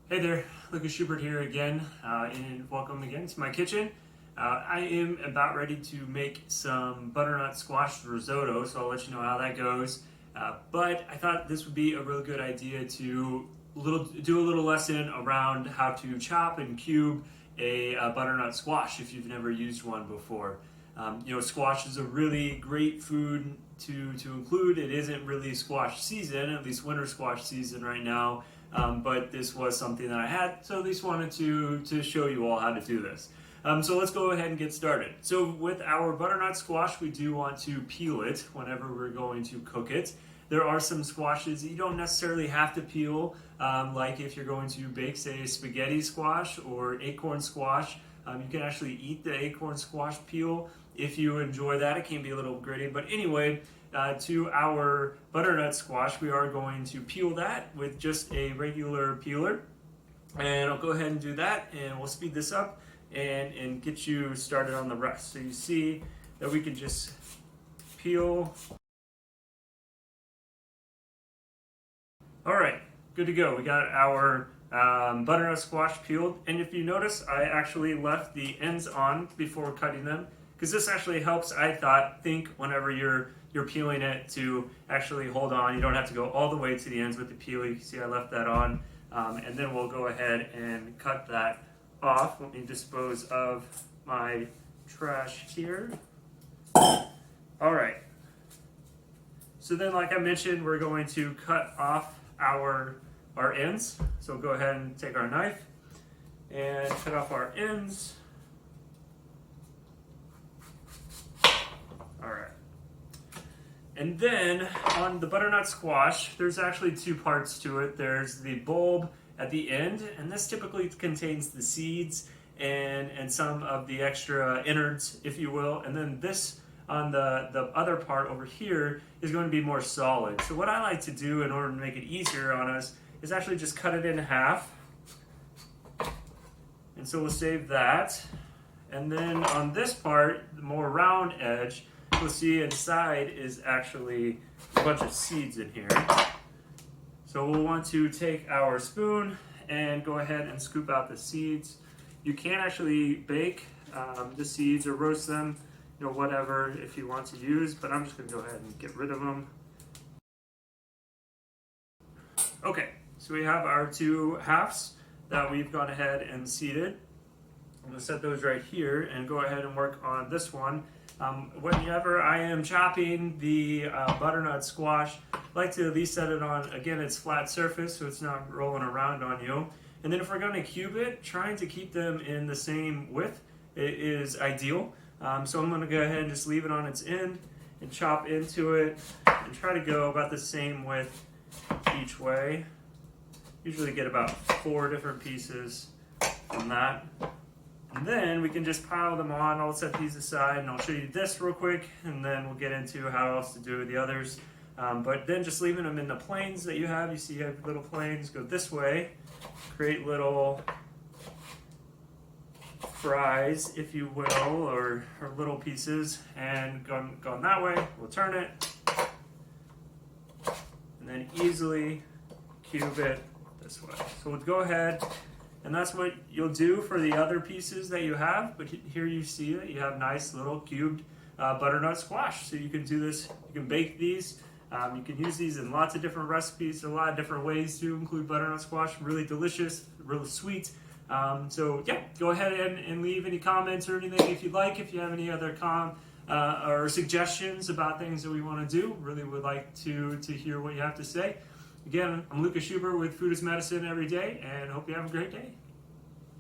Hey there, Lucas Schubert here again, and welcome again to my kitchen. I am about ready to make some butternut squash risotto, so I'll let you know how that goes. But I thought this would be a really good idea to do a little lesson around how to chop and cube a butternut squash if you've never used one before. Squash is a really great food to include. It isn't really squash season, at least winter squash season right now. But this was something that I had, so at least wanted to show you all how to do this. So let's go ahead and get started. So with our butternut squash, we do want to peel it whenever we're going to cook it. There are some squashes that you don't necessarily have to peel, like if you're going to bake, say, spaghetti squash or acorn squash. You can actually eat the acorn squash peel if you enjoy that. It can be a little gritty, but anyway, to our butternut squash, we are going to peel that with just a regular peeler. And I'll go ahead and do that, and we'll speed this up and get you started on the rest. So you see that we can just peel. All right, good to go. We got our butternut squash peeled, and if you notice, I actually left the ends on before cutting them, because this actually helps, I think whenever you're peeling it, to actually hold on. You don't have to go all the way to the ends with the peel. You can see I left that on, and then we'll go ahead and cut that off. Let me dispose of my trash here. All right. So then, like I mentioned, we're going to cut off our ends. So go ahead and take our knife and cut off our ends. All right. And then on the butternut squash, there's actually two parts to it. There's the bulb at the end, and this typically contains the seeds and some of the extra innards, if you will. And then this on the other part over here is going to be more solid. So what I like to do in order to make it easier on us is actually just cut it in half. And so we'll save that. And then on this part, the more round edge, you'll see inside is actually a bunch of seeds in here. So we'll want to take our spoon and go ahead and scoop out the seeds. You can actually bake the seeds or roast them, whatever if you want to use, but I'm just going to go ahead and get rid of them. Okay, so we have our two halves that we've gone ahead and seeded. I'm going to set those right here and go ahead and work on this one. Whenever I am chopping the butternut squash, I like to at least set it on, again, it's flat surface, so it's not rolling around on you. And then if we're going to cube it, trying to keep them in the same width is ideal. So I'm going to go ahead and just leave it on its end and chop into it and try to go about the same width each way. Usually get about 4 different pieces from that. And then we can just pile them on. I'll set these aside and I'll show you this real quick, and then we'll get into how else to do the others. But then just leaving them in the planes that you have. You see you have little planes, go this way, create little fries, if you will, or little pieces, and going that way, we'll turn it, and then easily cube it this way. So we'll go ahead, and that's what you'll do for the other pieces that you have, but here you see that you have nice little cubed butternut squash. So you can do this, you can bake these, you can use these in lots of different recipes, a lot of different ways to include butternut squash. Really delicious, really sweet. So yeah, go ahead and leave any comments or anything if you'd like. If you have any other or suggestions about things that we want to do, really would like to hear what you have to say. Again, I'm Lucas Schubert with Food is Medicine Every Day, and hope you have a great day.